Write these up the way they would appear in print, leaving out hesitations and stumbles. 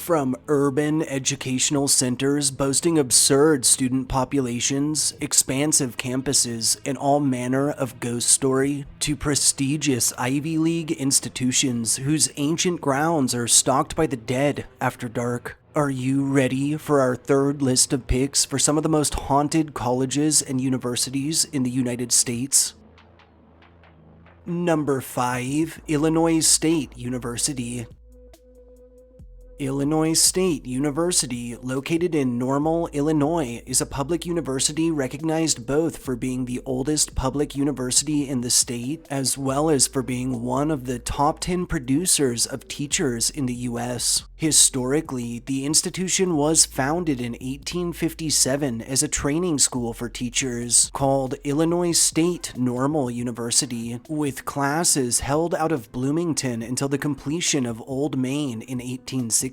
From urban educational centers boasting absurd student populations, expansive campuses, and all manner of ghost story, to prestigious Ivy League institutions whose ancient grounds are stalked by the dead after dark. Are you ready for our third list of picks for some of the most haunted colleges and universities in the United States? Number 5. Illinois State University. Illinois State University, located in Normal, Illinois, is a public university recognized both for being the oldest public university in the state, as well as for being one of the top 10 producers of teachers in the U.S. Historically, the institution was founded in 1857 as a training school for teachers called Illinois State Normal University, with classes held out of Bloomington until the completion of Old Main in 1860.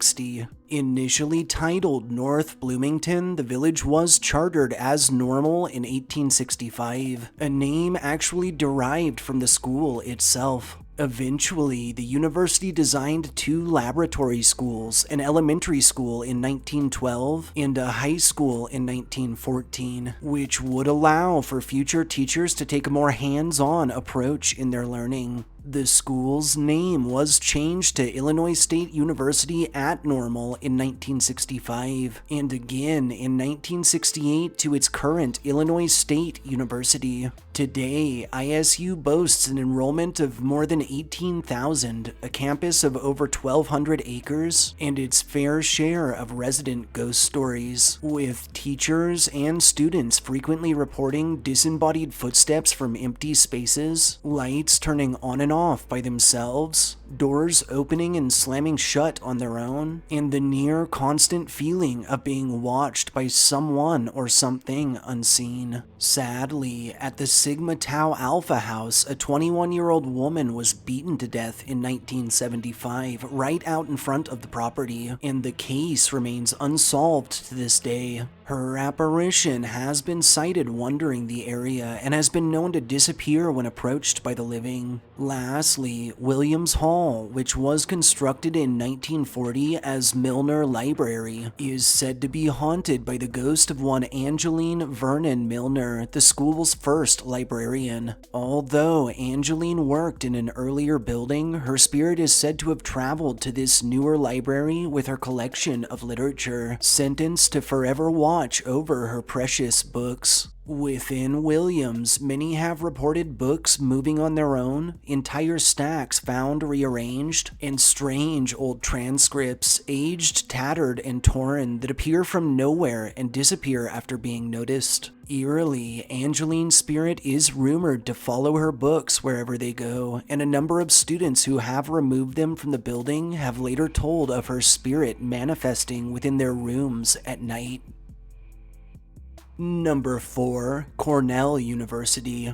Initially titled North Bloomington, the village was chartered as Normal in 1865, a name actually derived from the school itself. Eventually, the university designed 2 laboratory schools, an elementary school in 1912 and a high school in 1914, which would allow for future teachers to take a more hands-on approach in their learning. The school's name was changed to Illinois State University at Normal in 1965, and again in 1968 to its current Illinois State University. Today, ISU boasts an enrollment of more than 18,000, a campus of over 1,200 acres, and its fair share of resident ghost stories, with teachers and students frequently reporting disembodied footsteps from empty spaces, lights turning on and off by themselves, doors opening and slamming shut on their own, and the near constant feeling of being watched by someone or something unseen. Sadly, at the Sigma Tau Alpha House, a 21-year-old woman was beaten to death in 1975 right out in front of the property, and the case remains unsolved to this day. Her apparition has been sighted wandering the area and has been known to disappear when approached by the living. Lastly, Williams Hall, which was constructed in 1940 as Milner Library, is said to be haunted by the ghost of one Angeline Vernon Milner, the school's first librarian. Although Angeline worked in an earlier building, her spirit is said to have traveled to this newer library with her collection of literature, sentenced to forever watch over her precious books. Within Williams, many have reported books moving on their own, entire stacks found rearranged, and strange old transcripts, aged, tattered, and torn, that appear from nowhere and disappear after being noticed. Eerily, Angeline's spirit is rumored to follow her books wherever they go, and a number of students who have removed them from the building have later told of her spirit manifesting within their rooms at night. Number 4. Cornell University.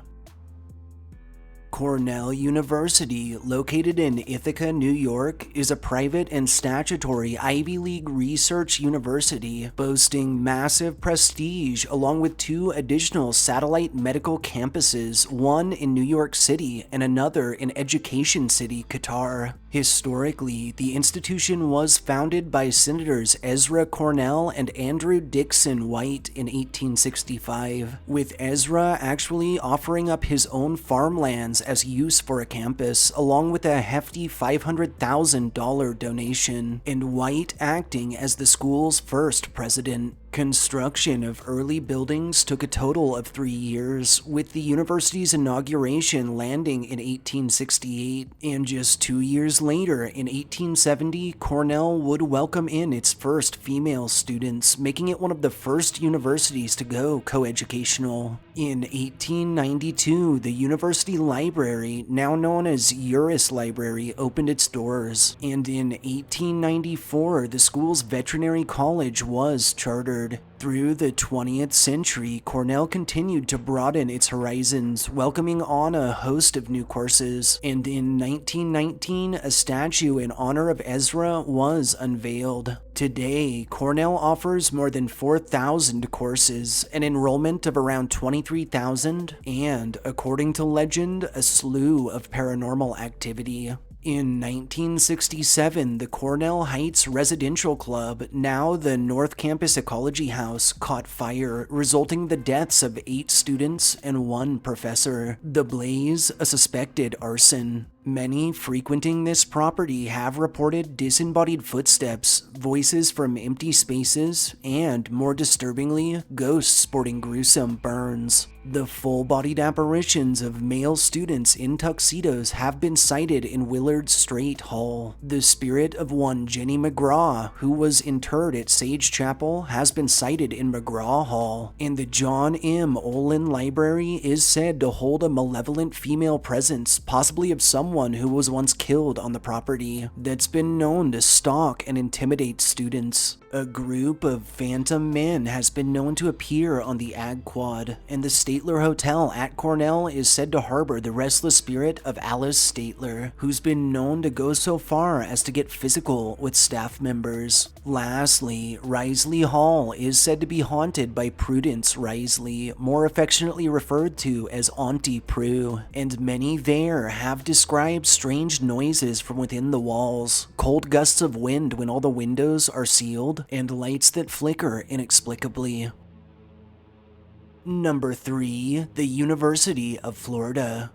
Cornell University, located in Ithaca, New York, is a private and statutory Ivy League research university boasting massive prestige along with 2 additional satellite medical campuses, one in New York City and another in Education City, Qatar. Historically, the institution was founded by Senators Ezra Cornell and Andrew Dixon White in 1865, with Ezra actually offering up his own farmlands as use for a campus, along with a hefty $500,000 donation, and White acting as the school's first president. Construction of early buildings took a total of 3 years, with the university's inauguration landing in 1868, and just 2 years later, in 1870, Cornell would welcome in its first female students, making it one of the first universities to go coeducational. In 1892, the university library, now known as Uris Library, opened its doors, and in 1894, the school's veterinary college was chartered. Through the 20th century, Cornell continued to broaden its horizons, welcoming on a host of new courses, and in 1919, a statue in honor of Ezra was unveiled. Today, Cornell offers more than 4,000 courses, an enrollment of around 23,000, and, according to legend, a slew of paranormal activity. In 1967, the Cornell Heights Residential Club, now the North Campus Ecology House, caught fire, resulting in the deaths of 8 students and 1 professor. The blaze, a suspected arson. Many frequenting this property have reported disembodied footsteps, voices from empty spaces, and, more disturbingly, ghosts sporting gruesome burns. The full-bodied apparitions of male students in tuxedos have been sighted in Willard Strait Hall. The spirit of one Jenny McGraw, who was interred at Sage Chapel, has been sighted in McGraw Hall, and the John M. Olin Library is said to hold a malevolent female presence, possibly of someone who was once killed on the property, that's been known to stalk and intimidate students. A group of phantom men has been known to appear on the Ag Quad, and the Statler Hotel at Cornell is said to harbor the restless spirit of Alice Statler, who's been known to go so far as to get physical with staff members. Lastly, Risley Hall is said to be haunted by Prudence Risley, more affectionately referred to as Auntie Prue, and many there have described strange noises from within the walls, cold gusts of wind when all the windows are sealed, and lights that flicker inexplicably. Number 3. The University of Florida.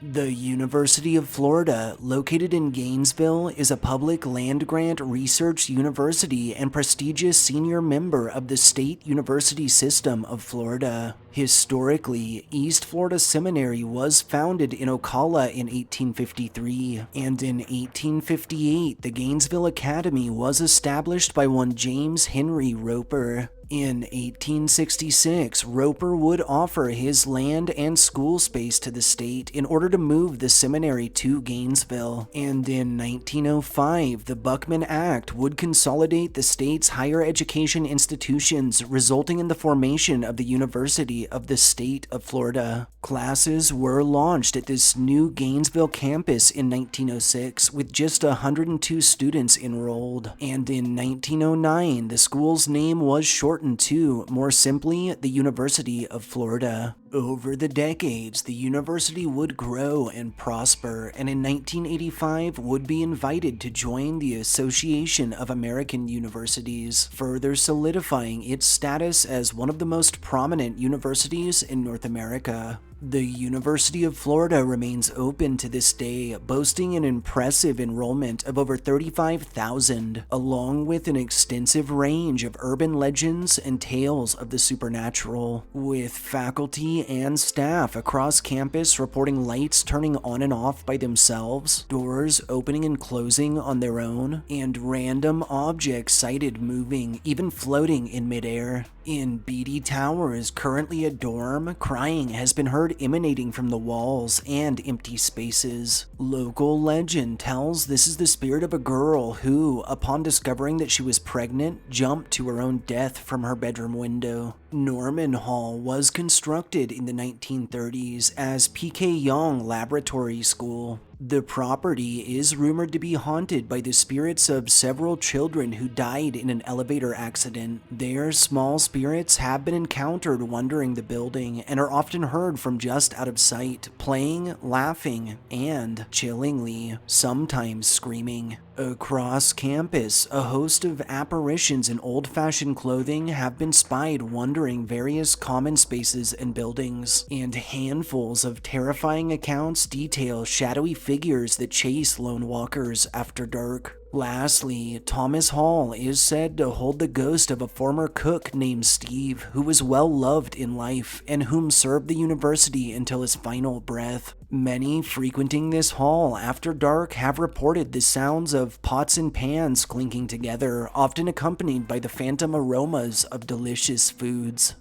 The University of Florida, located in Gainesville, is a public land-grant research university and prestigious senior member of the State University System of Florida. Historically, East Florida Seminary was founded in Ocala in 1853, and in 1858, the Gainesville Academy was established by one James Henry Roper. In 1866, Roper would offer his land and school space to the state in order to move the seminary to Gainesville, and in 1905, the Buckman Act would consolidate the state's higher education institutions, resulting in the formation of the University of the State of Florida. Classes were launched at this new Gainesville campus in 1906, with just 102 students enrolled, and in 1909, the school's name was shortened to, more simply, the University of Florida. Over the decades, the university would grow and prosper, and in 1985 would be invited to join the Association of American Universities, further solidifying its status as one of the most prominent universities in North America. The University of Florida remains open to this day, boasting an impressive enrollment of over 35,000, along with an extensive range of urban legends and tales of the supernatural, with faculty and staff across campus reporting lights turning on and off by themselves, doors opening and closing on their own, and random objects sighted moving, even floating in midair. In Beatty Towers, currently a dorm, crying has been heard emanating from the walls and empty spaces. Local legend tells this is the spirit of a girl who, upon discovering that she was pregnant, jumped to her own death from her bedroom window. Norman Hall was constructed in the 1930s as P.K. Young Laboratory School. The property is rumored to be haunted by the spirits of several children who died in an elevator accident. Their small spirits have been encountered wandering the building and are often heard from just out of sight, playing, laughing, and, chillingly, sometimes screaming. Across campus, a host of apparitions in old-fashioned clothing have been spied wandering various common spaces and buildings, and handfuls of terrifying accounts detail shadowy figures that chase lone walkers after dark. Lastly, Thomas Hall is said to hold the ghost of a former cook named Steve, who was well loved in life and whom served the university until his final breath. Many frequenting this hall after dark have reported the sounds of pots and pans clinking together, often accompanied by the phantom aromas of delicious foods.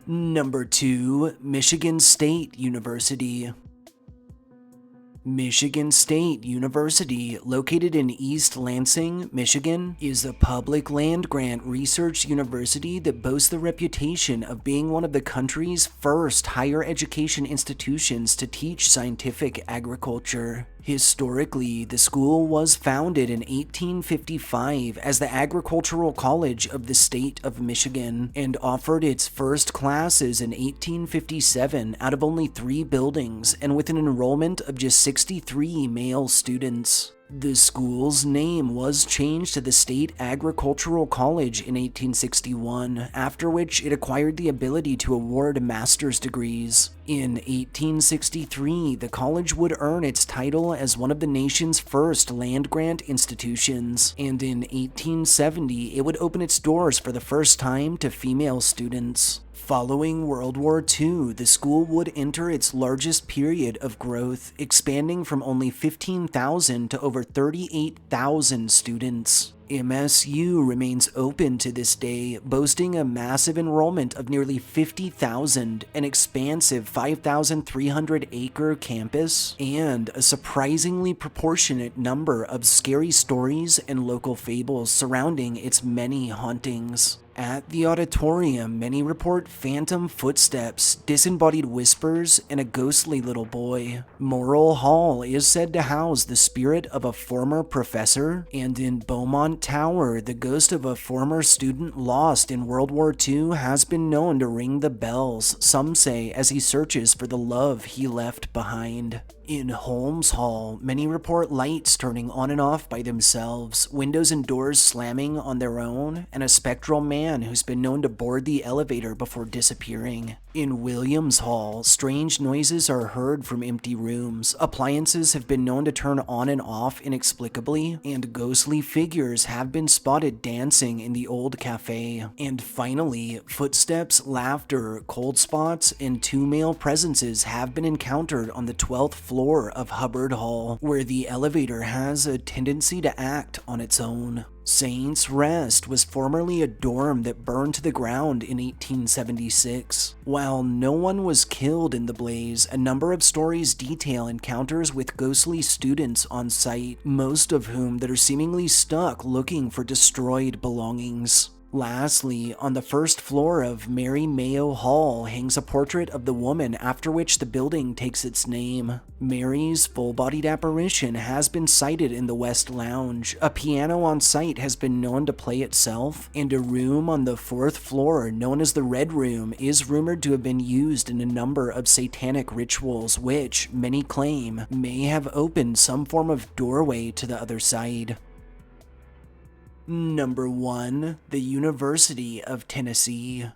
Number 2. Michigan State University. Michigan State University, located in East Lansing, Michigan, is a public land-grant research university that boasts the reputation of being one of the country's first higher education institutions to teach scientific agriculture. Historically, the school was founded in 1855 as the Agricultural College of the State of Michigan and offered its first classes in 1857 out of only 3 buildings and with an enrollment of just 63 male students. The school's name was changed to the State Agricultural College in 1861, after which it acquired the ability to award master's degrees. In 1863, the college would earn its title as one of the nation's first land-grant institutions, and in 1870, it would open its doors for the first time to female students. Following World War II, the school would enter its largest period of growth, expanding from only 15,000 to over 38,000 students. MSU remains open to this day, boasting a massive enrollment of nearly 50,000, an expansive 5,300-acre campus, and a surprisingly proportionate number of scary stories and local fables surrounding its many hauntings. At the auditorium, many report phantom footsteps, disembodied whispers, and a ghostly little boy. Morrill Hall is said to house the spirit of a former professor, and in Beaumont Tower, the ghost of a former student lost in World War II has been known to ring the bells, some say, as he searches for the love he left behind. In Holmes Hall, many report lights turning on and off by themselves, windows and doors slamming on their own, and a spectral man who's been known to board the elevator before disappearing. In Williams Hall, strange noises are heard from empty rooms, appliances have been known to turn on and off inexplicably, and ghostly figures have been spotted dancing in the old cafe. And finally, footsteps, laughter, cold spots, and 2 male presences have been encountered on the 12th floor of Hubbard Hall, where the elevator has a tendency to act on its own. Saints Rest was formerly a dorm that burned to the ground in 1876. While no one was killed in the blaze, a number of stories detail encounters with ghostly students on site, most of whom that are seemingly stuck looking for destroyed belongings. Lastly, on the first floor of Mary Mayo Hall hangs a portrait of the woman after which the building takes its name. Mary's full-bodied apparition has been sighted in the West Lounge, a piano on site has been known to play itself, and a room on the 4th floor known as the Red Room is rumored to have been used in a number of satanic rituals which, many claim, may have opened some form of doorway to the other side. Number 1. The University of Tennessee.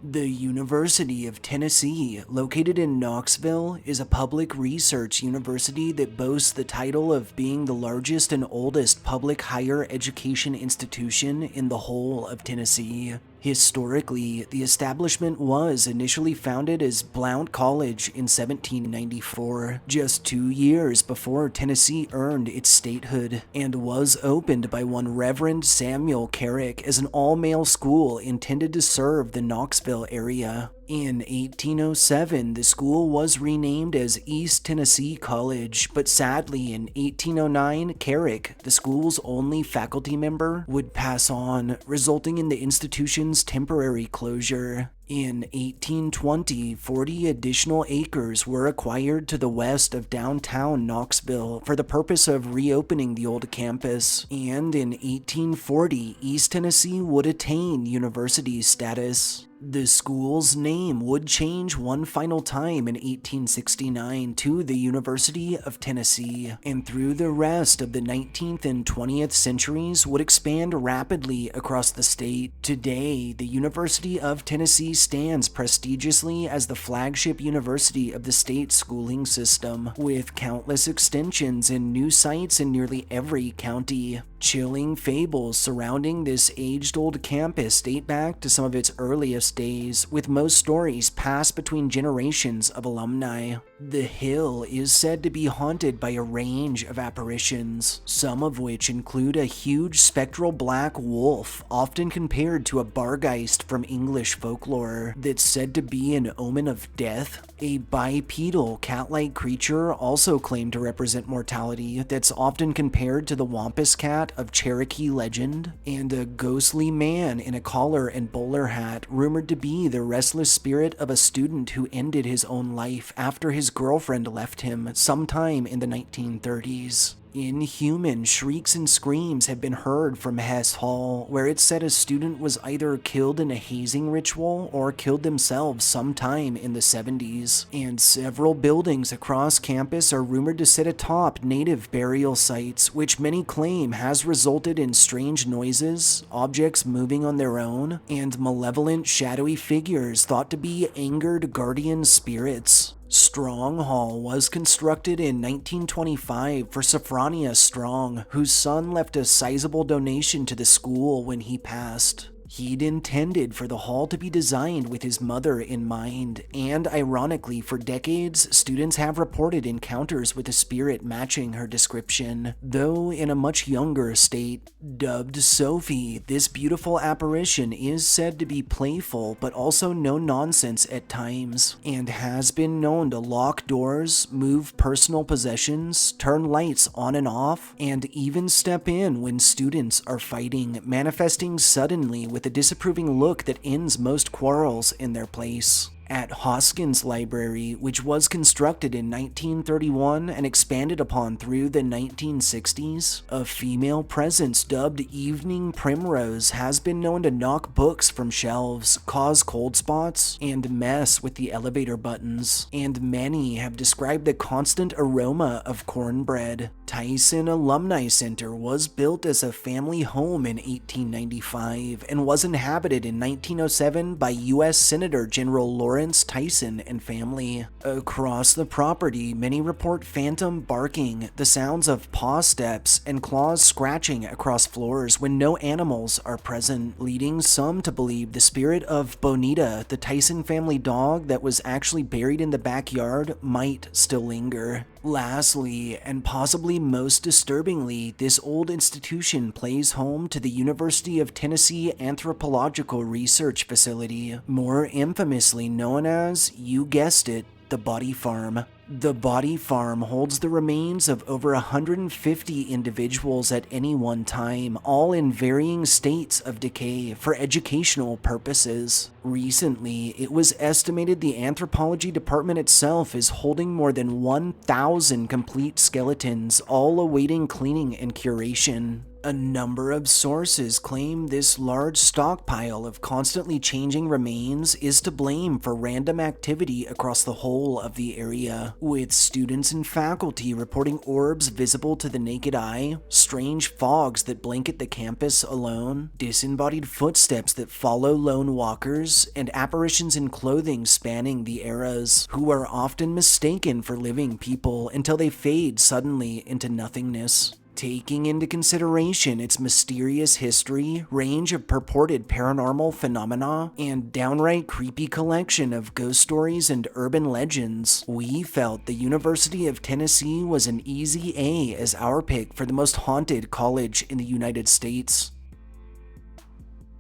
The University of Tennessee, located in Knoxville, is a public research university that boasts the title of being the largest and oldest public higher education institution in the whole of Tennessee. Historically, the establishment was initially founded as Blount College in 1794, just 2 years before Tennessee earned its statehood, and was opened by one Reverend Samuel Carrick as an all-male school intended to serve the Knoxville area. In 1807, the school was renamed as East Tennessee College, but sadly in 1809, Carrick, the school's only faculty member, would pass on, resulting in the institution's temporary closure. In 1820, 40 additional acres were acquired to the west of downtown Knoxville for the purpose of reopening the old campus, and in 1840, East Tennessee would attain university status. The school's name would change one final time in 1869 to the University of Tennessee, and through the rest of the 19th and 20th centuries would expand rapidly across the state. Today, the University of Tennessee stands prestigiously as the flagship university of the state schooling system, with countless extensions and new sites in nearly every county. Chilling fables surrounding this age-old campus date back to some of its earliest days, with most stories passed between generations of alumni. The hill is said to be haunted by a range of apparitions, some of which include a huge spectral black wolf, often compared to a bargeist from English folklore, that's said to be an omen of death. A bipedal cat-like creature also claimed to represent mortality that's often compared to the wampus cat of Cherokee legend, and a ghostly man in a collar and bowler hat rumored to be the restless spirit of a student who ended his own life after his girlfriend left him sometime in the 1930s. Inhuman shrieks and screams have been heard from Hess Hall, where it's said a student was either killed in a hazing ritual or killed themselves sometime in the 70s, and several buildings across campus are rumored to sit atop native burial sites, which many claim has resulted in strange noises, objects moving on their own, and malevolent shadowy figures thought to be angered guardian spirits. Strong Hall was constructed in 1925 for Sophronia Strong, whose son left a sizable donation to the school when he passed. He'd intended for the hall to be designed with his mother in mind, and ironically, for decades, students have reported encounters with a spirit matching her description, though in a much younger state. Dubbed Sophie, this beautiful apparition is said to be playful but also no-nonsense at times, and has been known to lock doors, move personal possessions, turn lights on and off, and even step in when students are fighting, manifesting suddenly with a disapproving look that ends most quarrels in their place. At Hoskins Library, which was constructed in 1931 and expanded upon through the 1960s, a female presence dubbed Evening Primrose has been known to knock books from shelves, cause cold spots, and mess with the elevator buttons, and many have described the constant aroma of cornbread. Tyson Alumni Center was built as a family home in 1895 and was inhabited in 1907 by U.S. Senator General Lawrence Tyson and family. Across the property, many report phantom barking, the sounds of paw steps, and claws scratching across floors when no animals are present, leading some to believe the spirit of Bonita, the Tyson family dog that was actually buried in the backyard, might still linger. Lastly, and possibly most disturbingly, this old institution plays home to the University of Tennessee Anthropological Research Facility, more infamously known as, you guessed it, the Body Farm. The Body Farm holds the remains of over 150 individuals at any one time, all in varying states of decay for educational purposes. Recently, it was estimated the anthropology department itself is holding more than 1,000 complete skeletons, all awaiting cleaning and curation. A number of sources claim this large stockpile of constantly changing remains is to blame for random activity across the whole of the area, with students and faculty reporting orbs visible to the naked eye, strange fogs that blanket the campus alone, disembodied footsteps that follow lone walkers, and apparitions in clothing spanning the eras, who are often mistaken for living people until they fade suddenly into nothingness. Taking into consideration its mysterious history, range of purported paranormal phenomena, and downright creepy collection of ghost stories and urban legends, we felt the University of Tennessee was an easy A as our pick for the most haunted college in the United States.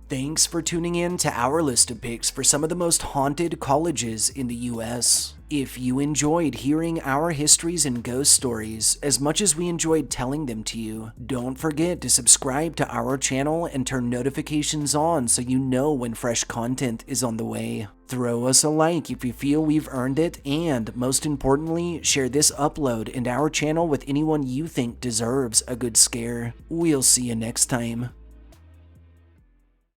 Thanks for tuning in to our list of picks for some of the most haunted colleges in the US. If you enjoyed hearing our histories and ghost stories as much as we enjoyed telling them to you, don't forget to subscribe to our channel and turn notifications on so you know when fresh content is on the way. Throw us a like if you feel we've earned it, and most importantly, share this upload and our channel with anyone you think deserves a good scare. We'll see you next time.